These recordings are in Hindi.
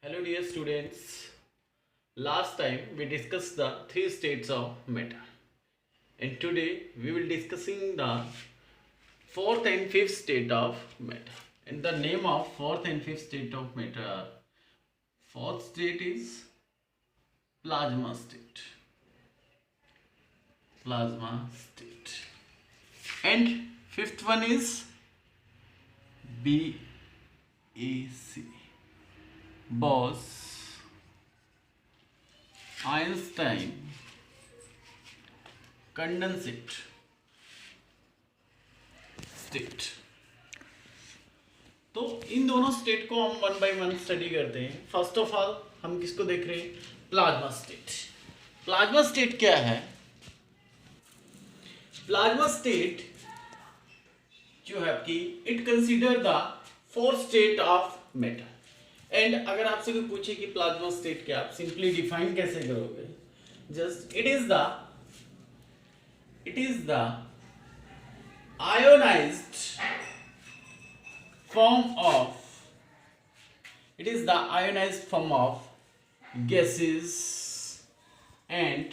Hello dear students. Last time we discussed the three states of matter, and today we will discussing the fourth and fifth state of matter. And the name of fourth and fifth state of matter are: fourth state is plasma state, and fifth one is BEC, Bose, Einstein, condensate state. तो इन दोनों स्टेट को हम वन बाय वन स्टडी करते हैं। फर्स्ट ऑफ ऑल हम किसको देख रहे हैं? Plasma state. प्लाज्मा स्टेट क्या है? प्लाज्मा स्टेट जो है आपकी, it consider the fourth state of matter. And अगर आपसे कोई पूछे कि प्लाज्मा स्टेट क्या, आप सिंपली डिफाइन कैसे करोगे? Just it is the ionised form of gases and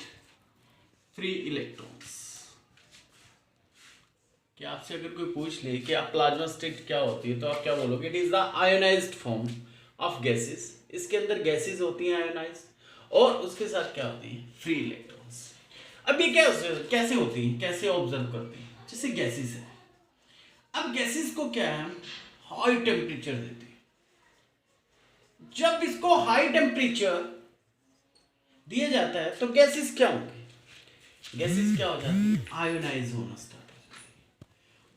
free electrons। कि आपसे अगर कोई पूछ ले कि आप प्लाज्मा स्टेट क्या होती है, तो आप क्या बोलोगे? It is the ionised form of gases. इसके अंदर गैसेस होती हैं आयोनाइज्ड, और उसके साथ क्या होती हैं? Free electrons. अब ये कैसे होती हैं, कैसे ऑब्जर्व करते हैं? जैसे गैसेस है, अब गैसेस को क्या है, हाई टेम्परेचर देते हैं। जब इसको हाई टेम्परेचर दिया जाता है तो गैसेस क्या होंगे? गैसेस क्या हो जाती है? आयोनाइज होना स्टार्ट हो जाती है।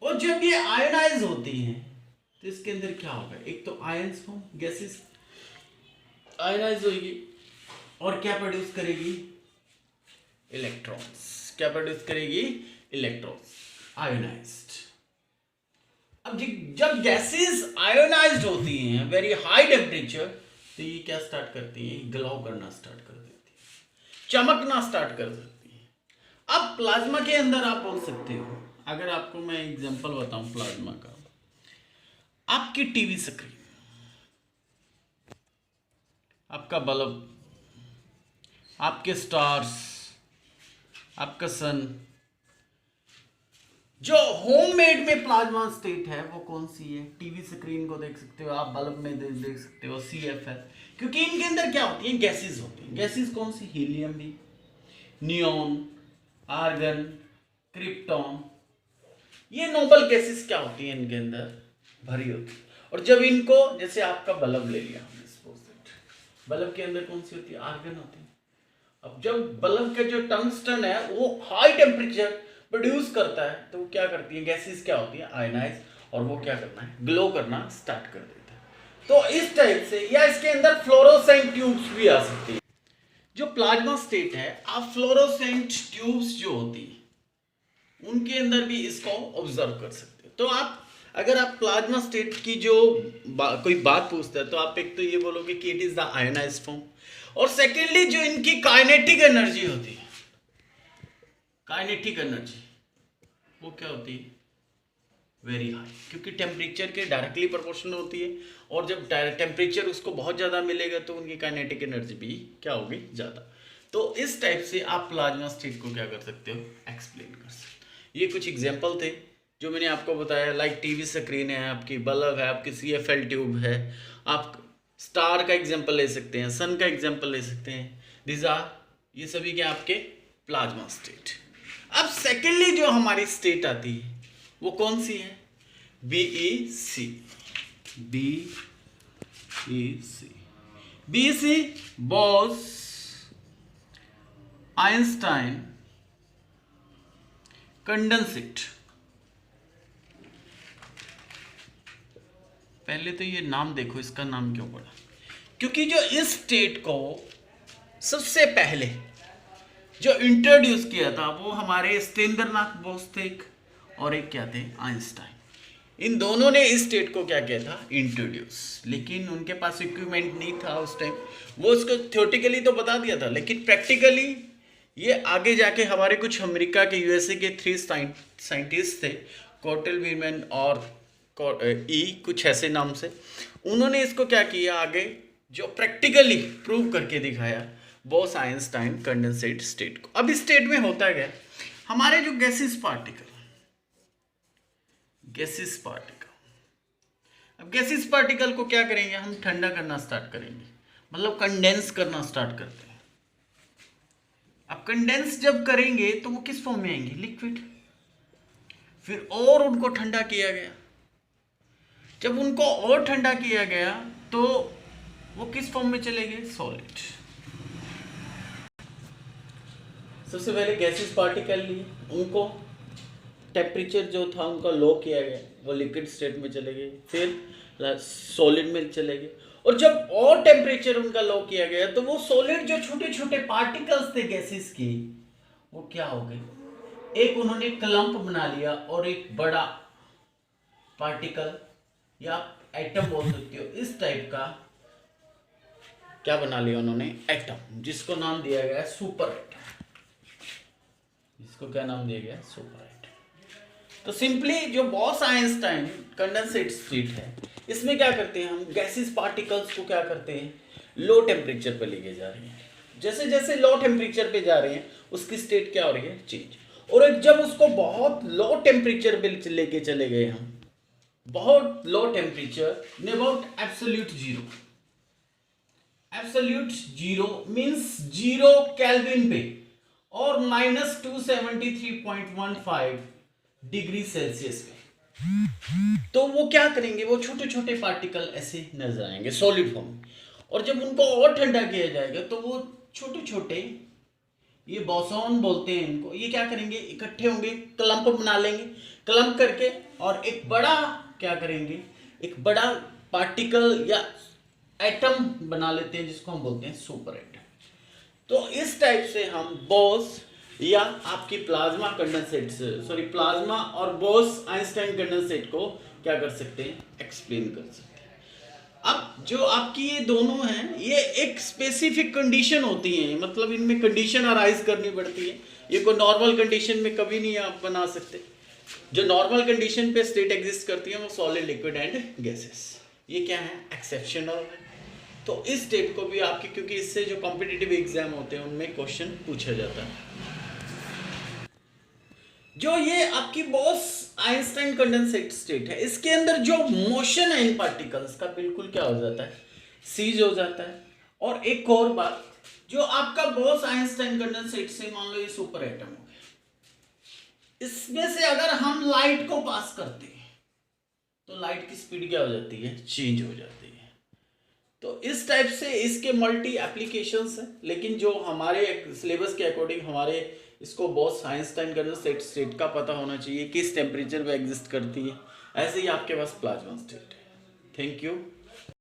और जब ये आयोनाइज होती हैं तो इसके अंदर क्या होगा? एक तो आयंस फॉर्म, गैसेस आयनाइज होगी और क्या प्रोड्यूस करेगी? इलेक्ट्रॉन्स। क्या प्रोड्यूस करेगी? Electrons, ionised. अब जब गैसेस आयोनाइज्ड होती हैं वेरी हाई टेम्परेचर, तो ये क्या स्टार्ट करती हैं? ग्लो करना स्टार्ट कर देती है, चमकना स्टार्ट कर देती है। अब प्लाज्मा के अंदर आप बोल सकते हो, अगर आपको मैं एग्जांपल बताऊं प्लाज्मा का, आपकी टीवी स्क्रीन, आपका बल्ब, आपके स्टार्स, आपका सन, जो होममेड में प्लाज्मा स्टेट है वो कौन सी है? टीवी स्क्रीन को देख सकते हो आप, बल्ब में देख सकते हो CFL, क्योंकि इनके अंदर क्या होती है? गैसेस होती हैं। गैसेस कौन सी? हीलियम भी, नियोन, आर्गन, क्रिप्टॉन। ये नोबल गैसेस क्या होती हैं? इनके अंदर भरी होती है। और जब इनको, जैसे आपका बल्ब ले लिया हमने, बल्ब के अंदर कौन सी होती है? आर्गन होती है। अब जब बल्ब का जो टंगस्टन है वो हाई टेम्परेचर प्रोड्यूस करता है, तो वो क्या करती है? गैसेस क्या होती है? आयनाइज, और वो क्या करना है? ग्लो करना स्टार्ट कर देता है। तो इस टाइप से, या इसके अंदर फ्लोरोसेंट ट्यूब्स भी आ सकती है। जो प्लाज्मा स्टेट है, आप फ्लोरोसेंट ट्यूब्स जो होती है उनके अंदर भी इसको ऑब्जर्व कर सकते हो। तो आप, अगर आप प्लाज्मा स्टेट की जो कोई बात पूछता है, तो आप एक तो ये बोलोगे कि it is the ionised form, और सेकेंडली जो इनकी काइनेटिक एनर्जी होती है, काइनेटिक एनर्जी वो क्या होती है? वेरी हाई, क्योंकि टेम्परेचर के डायरेक्टली प्रोपोर्शनल होती है, और जब टेम्परेचर उसको बहुत ज़्यादा मिलेगा तो उनकी काइनेटिक एनर्जी भी क्या होगी? ज़्यादा। तो इस टाइप से आप प्लाज्मा स्टेट को क्या कर सकते हो? एक्सप्लेन कर सकते हो। ये कुछ एग्जाम्पल थे जो मैंने आपको बताया। लाइक टीवी स्क्रीन है, आपकी बल्ब है, आपकी CFL ट्यूब है, आप स्टार का एग्जांपल ले सकते हैं, सन का एग्जांपल ले सकते हैं। दिस आर, ये सभी क्या आपके प्लाज्मा स्टेट। अब सेकेंडली जो हमारी स्टेट आती है वो कौन सी है? BEC। BEC, Bose, Einstein, condensate. पहले तो ये नाम देखो, इसका नाम क्यों पड़ा? क्योंकि जो इस स्टेट को सबसे पहले जो इंट्रोड्यूस किया था वो हमारे सत्येंद्रनाथ बोस थे, और एक क्या थे? आइंस्टाइन। इन दोनों ने इस स्टेट को क्या किया था? इंट्रोड्यूस। लेकिन उनके पास इक्विपमेंट नहीं था उस टाइम, वो उसको थ्योरेटिकली तो बता दिया था, लेकिन प्रैक्टिकली ये आगे जाके हमारे कुछ अमेरिका के, USA के 3 साइंटिस्ट थे, कॉर्टेल वीरमैन और कुछ ऐसे नाम से, उन्होंने इसको क्या किया, आगे जो प्रैक्टिकली प्रूव करके दिखाया बोस आइंस्टाइन कंडेंसेट स्टेट को। अब इस स्टेट में होता क्या, हमारे जो गैसेस पार्टिकल, अब गैसेस पार्टिकल को क्या करेंगे हम, ठंडा करना स्टार्ट करेंगे, मतलब कंडेंस करना स्टार्ट करते हैं। अब कंडेंस जब करेंगे तो वो किस फॉर्म में आएंगे, लिक्विड। फिर और उनको ठंडा किया गया, जब उनको और ठंडा किया गया तो वो किस फॉर्म में चले गए, सॉलिड। सबसे पहले गैसेस पार्टिकल लिए, उनको टेम्परेचर जो था उनका लो किया गया, वो लिक्विड स्टेट में चले गए, फिर सॉलिड में चले गए। और जब और टेम्परेचर उनका लो किया गया तो वो सॉलिड जो छोटे छोटे पार्टिकल्स थे गैसेस की, वो क्या हो गए, एक उन्होंने क्लम्प बना लिया और एक बड़ा पार्टिकल या एटम बोल सकते हो, इस टाइप का क्या बना लिया उन्होंने, एटम, जिसको नाम दिया गया सुपर एटम। इसको क्या नाम दिया गया, सुपर एटम। तो सिंपली जो बॉस आइंस्टाइन कंडेंसेट स्टेट है, इसमें क्या करते हैं हम, गैसेस पार्टिकल्स को क्या करते हैं, लो टेम्परेचर पर लेके जा रहे हैं। जैसे जैसे लो टेम्परेचर पे जा रहे हैं उसकी स्टेट क्या हो रही है, चेंज। और एक जब उसको बहुत लो टेम्परेचर पे लेके चले गए हम, बहुत low temperature, about absolute zero, absolute zero means 0 kelvin पे और -273.15 डिग्री सेल्सियस पे, तो वो क्या करेंगे, वो छोटे छोटे पार्टिकल ऐसे नजर आएंगे सॉलिड फॉर्म में। और जब उनको और ठंडा किया जाएगा तो वो छोटे छोटे, ये बोसॉन बोलते हैं इनको, ये क्या करेंगे, इकट्ठे होंगे, क्लम्प बना लेंगे, क्लम्प करके और एक बड़ा क्या करेंगे, एक बड़ा पार्टिकल या एटम बना लेते हैं, जिसको हम बोलते हैं सुपर एटम। तो इस टाइप से हम बोस या आपकी प्लाज्मा कंडेंसेट, सॉरी प्लाज्मा और बोस आइंस्टाइन कंडेंसेट को क्या कर सकते हैं, एक्सप्लेन कर सकते हैं। अब जो आपकी ये दोनों हैं, ये एक स्पेसिफिक कंडीशन होती है, मतलब इनमें कंडीशन अराइज करनी पड़ती है, ये कोई नॉर्मल कंडीशन में कभी नहीं आप बना सकते। जो नॉर्मल कंडीशन पे स्टेट एग्जिस्ट करती है वो सॉलिड, लिक्विड एंड गैसेस, ये क्या है, एक्सेप्शनल है। तो इस स्टेट को भी आपके, क्योंकि इससे जो कॉम्पिटिटिव एग्जाम होते हैं उनमें क्वेश्चन पूछा जाता है। जो ये आपकी बॉस आइंस्टाइन कंडेंसेट स्टेट है, इसके अंदर जो मोशन है इन पार्टिकल्स का बिल्कुल क्या हो जाता है, सीज हो जाता है। और एक और बात, जो आपका बॉस आइंस्टाइन कंडेंसेट से मान लो ये सुपर एटम हो गया, इसमें से अगर हम लाइट को पास करते हैं तो लाइट की स्पीड क्या हो जाती है, चेंज हो जाती है। तो इस टाइप से इसके मल्टी एप्लीकेशंस हैं, लेकिन जो हमारे सिलेबस के अकॉर्डिंग हमारे इसको बॉस आइंस्टाइन कंडेंसेट स्टेट का पता होना चाहिए, किस टेम्परेचर पे एग्जिस्ट करती है। ऐसे ही आपके पास प्लाज्मा स्टेट है। Thank you.